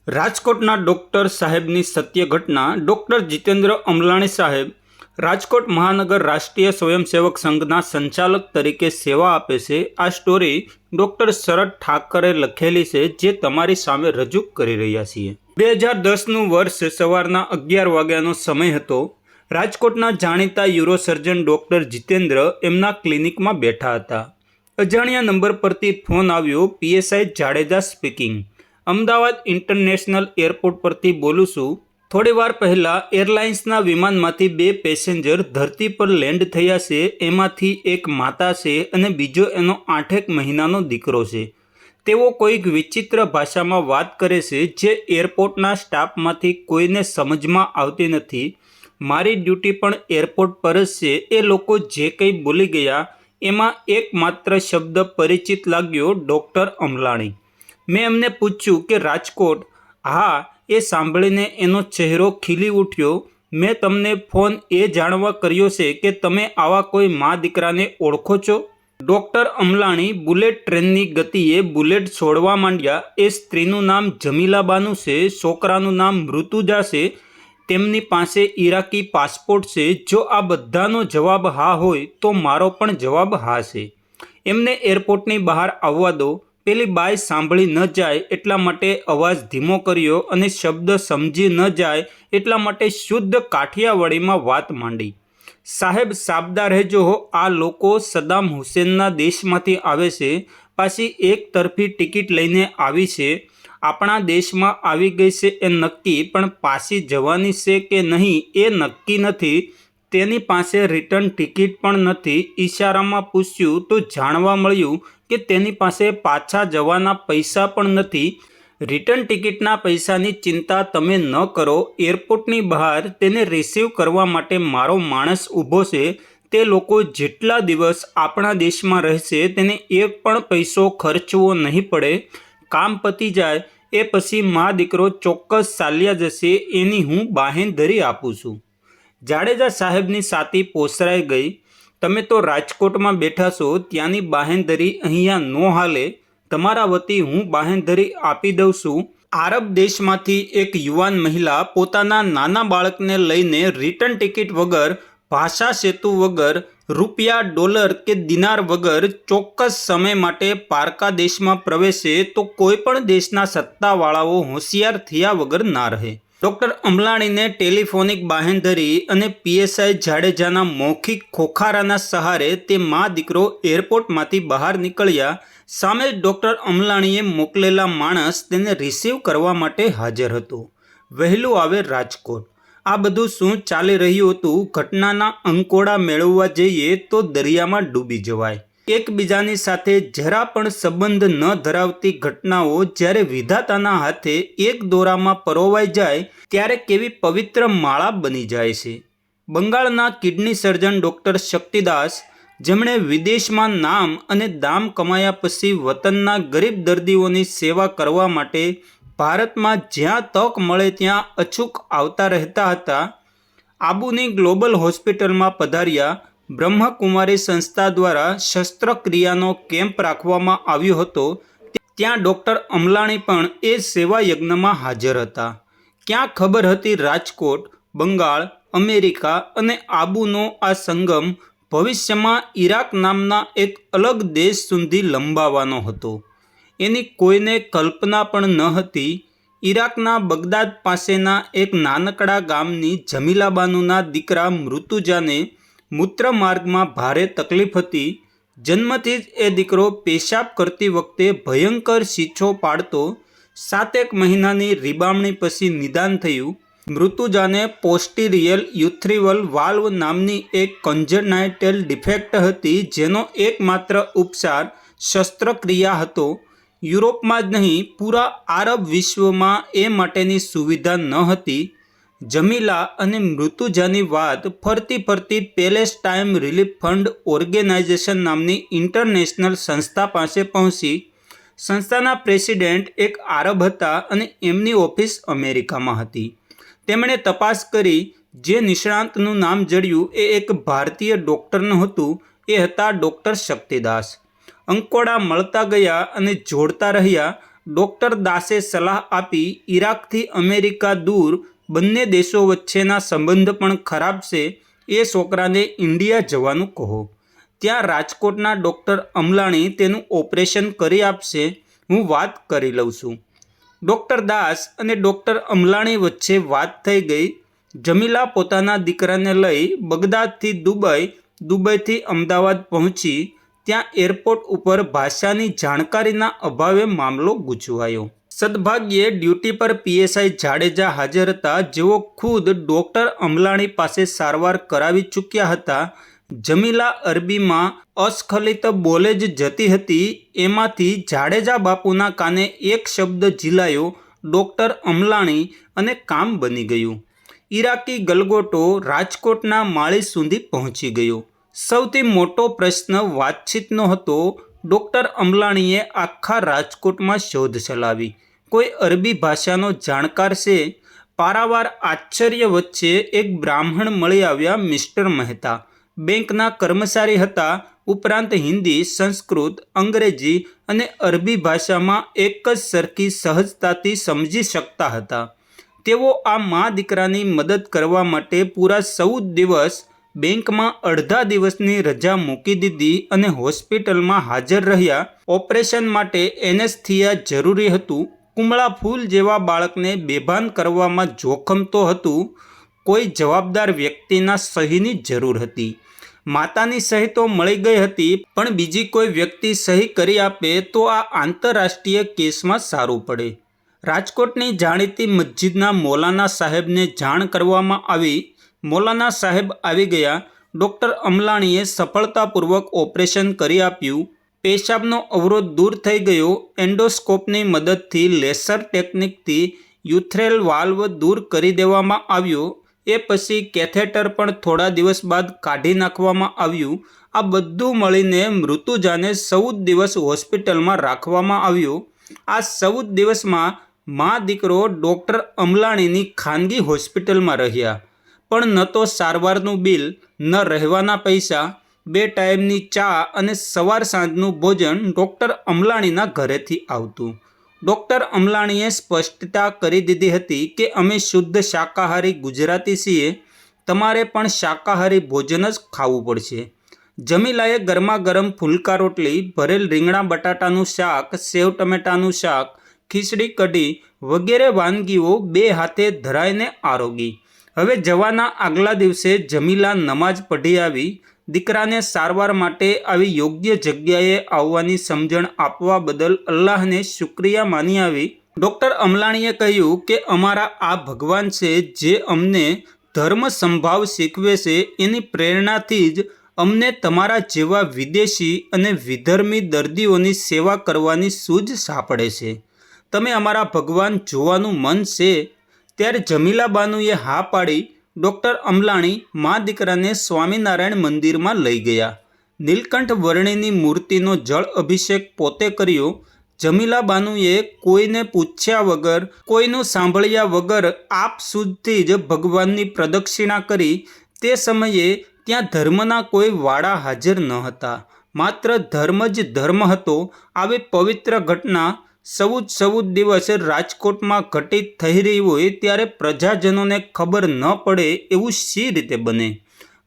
રાજકોટના ડૉક્ટર સાહેબની સત્ય ઘટના. ડૉક્ટર જીતેન્દ્ર અમલાણી સાહેબ રાજકોટ મહાનગર રાષ્ટ્રીય સ્વયંસેવક સંઘના સંચાલક તરીકે સેવા આપે છે. આ સ્ટોરી ડૉક્ટર શરદ ઠાકરે લખેલી છે, જે તમારી સામે રજૂ કરી રહ્યા છીએ. 2010નું વર્ષ, સવારના 11 વાગ્યાનો સમય હતો. રાજકોટના જાણીતા યુરોસર્જન ડૉક્ટર જીતેન્દ્ર એમના ક્લિનિકમાં બેઠા હતા. અજાણ્યા નંબર પરથી ફોન આવ્યો. PSI Jadeja speaking. Ahmedabad international airport પરથી બોલું છું. થોડી વાર પહેલાં એરલાઇન્સના વિમાનમાંથી 2 પેસેન્જર ધરતી પર લેન્ડ થયા છે. એમાંથી એક માતા છે અને બીજો એનો 8 મહિનાનો દીકરો છે. તેઓ કોઈક વિચિત્ર ભાષામાં વાત કરે છે, જે એરપોર્ટના સ્ટાફમાંથી કોઈને સમજમાં આવતી નથી. મારી ડ્યુટી પણ એરપોર્ટ પર જ છે. એ લોકો જે કંઈ બોલી ગયા એમાં એકમાત્ર શબ્દ પરિચિત લાગ્યો, ડૉક્ટર અમલાણી. મેં એમને પૂછ્યું કે રાજકોટ? હા, એ સાંભળીને એનો ચહેરો ખીલી ઉઠ્યો. મેં તમને ફોન એ જાણવા કર્યો છે કે તમે આવા કોઈ મા દીકરાને ઓળખો છો? ડૉક્ટર અમલાણી બુલેટ ટ્રેનની ગતિએ બુલેટ છોડવા માંડ્યા. એ સ્ત્રીનું નામ જમીલાબાનું છે, છોકરાનું નામ મૃતુજા છે. તેમની પાસે ઈરાકી પાસપોર્ટ છે. જો આ બધાનો જવાબ હા હોય તો મારો પણ જવાબ હા છે. એમને એરપોર્ટની બહાર આવવા દો. પેલી બાઈ સાંભળી ન જાય એટલા માટે અવાજ ધીમો કર્યો અને શબ્દ સમજી ન જાય એટલા માટે શુદ્ધ કાઠિયાવાડીમાં વાત માંડી. સાહેબ, સાબદા રહેજો. આ લોકો સદામ હુસેનના દેશમાંથી આવે છે. પાછી એક તરફી ટિકિટ લઈને આવી છે. આપણા દેશમાં આવી ગઈ છે એ નક્કી, પણ પાછી જવાની છે કે નહીં એ નક્કી નથી. તેની પાસે રિટર્ન ટિકિટ પણ નથી. ઈશારામાં પૂછ્યું તો જાણવા મળ્યું કે તેની પાસે પાછા જવાના પૈસા પણ નથી. રિટર્ન ટિકિટના પૈસાની ચિંતા તમે ન કરો. એરપોર્ટની બહાર તેને રિસીવ કરવા માટે મારો માણસ ઊભો છે. તે લોકો જેટલા દિવસ આપણા દેશમાં રહેશે તેને એક પણ પૈસો ખર્ચવો નહીં પડે. કામ પતી જાય એ પછી મા દીકરો ચોક્કસ ચાલ્યા જશે, એની હું બાહેંધરી આપું છું. જાડેજા સાહેબની છાતી પોસરાઈ ગઈ. તમે તો રાજકોટમાં બેઠા છો, ત્યાંની બાહેંધરી અહીંયા નો હાલે. તમારા વતી હું બાહેંધરી આપી દઉં છું. આરબ દેશમાંથી એક યુવાન મહિલા પોતાના નાના બાળકને લઈને રિટર્ન ટિકિટ વગર, ભાષા સેતુ વગર, રૂપિયા, ડોલર કે દિનાર વગર ચોક્કસ સમય માટે પારકા દેશમાં પ્રવેશે તો કોઈ પણ દેશના સત્તાવાળાઓ હોશિયાર થયા વગર ના રહે. ડૉક્ટર અમલાણીને ટેલિફોનિક બાહેંધરી અને પીએસઆઈ જાડેજાના મૌખિક ખોખારાના સહારે તે મા દીકરો એરપોર્ટમાંથી બહાર નીકળ્યા. સામે જ ડૉક્ટર અમલાણીએ મોકલેલા માણસ તેને રિસીવ કરવા માટે હાજર હતો. વહેલું આવે રાજકોટ. આ બધું શું ચાલી રહ્યું હતું? ઘટનાના અંકોડા મેળવવા જઈએ તો દરિયામાં ડૂબી જવાય. એકબીજાની સાથે જરા પણ સંબંધ ન ધરાવતી ઘટનાઓ જ્યારે વિધાતાના હાથે એક દોરામાં પરોવાઈ જાય ત્યારે કેવી પવિત્ર માળા બની જાય છે. બંગાળના કિડની સર્જન ડૉક્ટર શક્તિદાસ, જેમણે વિદેશમાં નામ અને દામ કમાયા પછી વતનના ગરીબ દર્દીઓની સેવા કરવા માટે ભારતમાં જ્યાં તક મળે ત્યાં અચૂક આવતા રહેતા હતા, આબુની ગ્લોબલ હોસ્પિટલમાં પધાર્યા. બ્રહ્મકુમારી સંસ્થા દ્વારા શસ્ત્રક્રિયાનો કેમ્પ રાખવામાં આવ્યો હતો. ત્યાં ડૉક્ટર અમલાણી પણ એ સેવા યજ્ઞમાં હાજર હતા. ક્યાં ખબર હતી રાજકોટ, બંગાળ, અમેરિકા અને આબુનો આ સંગમ ભવિષ્યમાં ઈરાક નામના એક અલગ દેશ સુધી લંબાવાનો હતો. એની કોઈને કલ્પના પણ ન હતી. ઈરાકના બગદાદ પાસેના એક નાનકડા ગામની જમીલાબાનુના દીકરા મૃતુજાને મૂત્રમાર્ગમાં ભારે તકલીફ હતી. જન્મથી જ એ દીકરો પેશાબ કરતી વખતે ભયંકર છીછો પાડતો. 7 મહિનાની રીબામણી પછી નિદાન થયું. મૃતુજાને પોસ્ટિરિયલ યુથ્રિવલ વાલ્વ નામની એક કોન્જેનાઇટલ ડિફેક્ટ હતી, જેનો એકમાત્ર ઉપચાર શસ્ત્રક્રિયા હતો. યુરોપમાં જ નહીં, પૂરા આરબ વિશ્વમાં એ માટેની સુવિધા ન હતી. જમીલા અને મૃતુજાની વાત ફરતી ફરતી પેલેસ્ટાઇન રિલીફ ફંડ ઓર્ગેનાઇઝેશન નામની ઇન્ટરનેશનલ સંસ્થા પાસે પહોંચી. સંસ્થાના પ્રેસિડેન્ટ એક આરબ હતા અને એમની ઓફિસ અમેરિકામાં હતી. તેમણે તપાસ કરી. જે નિષ્ણાતનું નામ જડ્યું એ એક ભારતીય ડૉક્ટરનું હતું. એ હતા ડૉક્ટર શક્તિદાસ. અંકોડા મળતા ગયા અને જોડતા રહ્યા. ડૉક્ટર દાસે સલાહ આપી, ઈરાકથી અમેરિકા દૂર બંને દેશો વચ્ચેના સંબંધ પણ ખરાબ છે, એ છોકરાને ઇન્ડિયા જવાનું કહો. ત્યાં રાજકોટના ડૉક્ટર અમલાણી તેનું ઓપરેશન કરી આપશે, હું વાત કરી લઉં છું. ડૉક્ટર દાસ અને ડૉક્ટર અમલાણી વચ્ચે વાત થઈ ગઈ. જમીલા પોતાના દીકરાને લઈ બગદાદથી દુબઈ, દુબઈથી અમદાવાદ પહોંચી. ત્યાં એરપોર્ટ ઉપર ભાષાની જાણકારીના અભાવે મામલો ગૂંચવાયો. સદભાગ્યે ડ્યુટી પર પીએસઆઈ જાડેજા હાજર હતા, જેઓ ખુદ ડૉક્ટર અમલાણી પાસે સારવાર કરાવી ચૂક્યા હતા. જમીલા અરબીમાં અસ્ખલિત બોલે જ જતી હતી. એમાંથી જાડેજા બાપુના કાને એક શબ્દ ઝીલાયો, ડૉક્ટર અમલાણી, અને કામ બની ગયું. ઈરાકી ગલગોટો રાજકોટના માળી સુધી પહોંચી ગયો. સૌથી મોટો પ્રશ્ન વાતચીતનો હતો. ડૉક્ટર અમલાણીએ આખા રાજકોટમાં શોધ ચલાવી. કોઈ અરબી ભાષાનો જાણકાર છે? પારાવાર આશ્ચર્ય વચ્ચે એક બ્રાહ્મણ મળી આવ્યા, મિસ્ટર મહેતા. બેંકના કર્મચારી હતા, ઉપરાંત હિન્દી, સંસ્કૃત, અંગ્રેજી અને અરબી ભાષામાં એક જ સરખી સહજતાથી સમજી શકતા હતા. તેઓ આ મા દીકરાની મદદ કરવા માટે પૂરા 14 દિવસ બેંકમાં અડધા દિવસની રજા મૂકી દીધી અને હોસ્પિટલમાં હાજર રહ્યા. ઓપરેશન માટે એનેસ્થિયા જરૂરી હતું. કુમળા ફૂલ જેવા બાળકને બેભાન કરવામાં જોખમ તો હતું. કોઈ જવાબદાર વ્યક્તિના સહીની જરૂર હતી. માતાની સહી તો મળી ગઈ હતી, પણ બીજી કોઈ વ્યક્તિ સહી કરી આપે તો આ આંતરરાષ્ટ્રીય કેસમાં સારું પડે. રાજકોટની જાણીતી મસ્જિદના મૌલાના સાહેબને જાણ કરવામાં આવી. મૌલાના સાહેબ આવી ગયા. ડૉક્ટર અમલાણીએ સફળતાપૂર્વક ઓપરેશન કરી આપ્યું. પેશાબનો અવરોધ દૂર થઈ ગયો. એન્ડોસ્કોપની મદદથી લેસર ટેકનિકથી યુથ્રેલ વાલ્વ દૂર કરી દેવામાં આવ્યો. એ પછી કેથેટર પણ થોડા દિવસ બાદ કાઢી નાખવામાં આવ્યું. આ બધું મળીને મૃતુજાને 14 દિવસ હોસ્પિટલમાં રાખવામાં આવ્યો. આ 14 દિવસમાં મા દીકરો ડૉક્ટર અમલાણીની ખાનગી હોસ્પિટલમાં રહ્યા. પણ ન તો સારવારનું બિલ, ન રહેવાના પૈસા. 2 ટાઈમની ચા અને સવાર સાંજનું ભોજન ડૉક્ટર અમલાણીના ઘરેથી આવતું. ડૉક્ટર અમલાણીએ સ્પષ્ટતા કરી દીધી હતી કે અમે શુદ્ધ શાકાહારી ગુજરાતી છીએ, તમારે પણ શાકાહારી ભોજન જ ખાવું પડશે. જમીલાએ ગરમા ગરમ ફુલકા રોટલી, ભરેલ રીંગણા બટાટાનું શાક, સેવ ટમેટાનું શાક, ખીચડી કઢી વગેરે વાનગીઓ 2 હાથે ધરાઈને આરોગી. હવે જવાના આગલા દિવસે જમીલા નમાઝ પઢી આવી. દીકરાને સારવાર માટે આવી યોગ્ય જગ્યાએ આવવાની સમજણ આપવા બદલ અલ્લાહને શુક્રિયા માની આવી. ડૉક્ટર અમલાણીએ કહ્યું કે અમારા આ ભગવાન છે જે અમને ધર્મ સંભાવ શીખવે છે, એની પ્રેરણાથી જ અમને તમારા જેવા વિદેશી અને વિધર્મી દર્દીઓની સેવા કરવાની સૂઝ સાંપડે છે. તમે અમારા ભગવાન જોવાનું મન છે? ત્યારે જમીલા બાનુએ હા પાડી. ડૉક્ટર અમલાણી મા દીકરાને સ્વામિનારાયણ મંદિરમાં લઈ ગયા. નીલકંઠ વર્ણિની મૂર્તિનો જળ અભિષેક પોતે કર્યો. જમીલા બાનુએ કોઈને પૂછ્યા વગર, કોઈનું સાંભળ્યા વગર આપસૂઝથી જ ભગવાનની પ્રદક્ષિણા કરી. તે સમયે ત્યાં ધર્મના કોઈ વાળા હાજર ન હતા, માત્ર ધર્મ જ ધર્મ હતો. આવી પવિત્ર ઘટના 14 દિવસ રાજકોટમાં ઘટિત થઈ રહી હોય ત્યારે પ્રજાજનોને ખબર ન પડે એવું શી રીતે બને?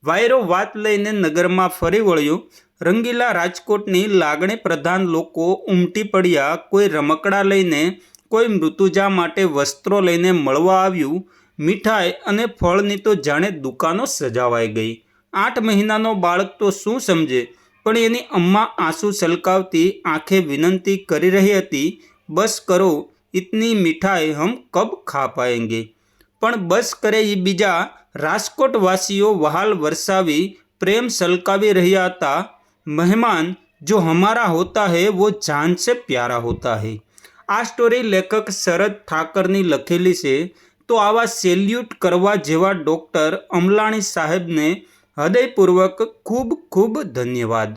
વાયરો વાત લઈને નગરમાં ફરી વળ્યો. રંગીલા રાજકોટની લાગણી પ્રધાન લોકો ઉમટી પડ્યા. કોઈ રમકડા લઈને, કોઈ મૃતુજા માટે વસ્ત્રો લઈને મળવા આવ્યું. મીઠાઈ અને ફળની તો જાણે દુકાનો સજાવાઈ ગઈ. 8 મહિનાનો બાળક તો શું સમજે, પણ એની અમ્મા આંસુ છલકાવતી આંખે વિનંતી કરી રહી હતી, બસ કરો, ઇતની મીઠાઈ હમ કબ ખા પાએંગે. પણ બસ કરે એ બીજા રાજકોટવાસીઓ વહાલ વરસાવી પ્રેમ સલકાવી રહ્યા હતા. મહેમાન જો હમારા હોતા હૈ વો જાન સે પ્યારા હોતા હૈ. આ સ્ટોરી લેખક શરદ ઠાકરની લખેલી છે. તો આવા સેલ્યુટ કરવા જેવા ડૉક્ટર અમલાણી સાહેબને હૃદયપૂર્વક ખૂબ ખૂબ ધન્યવાદ.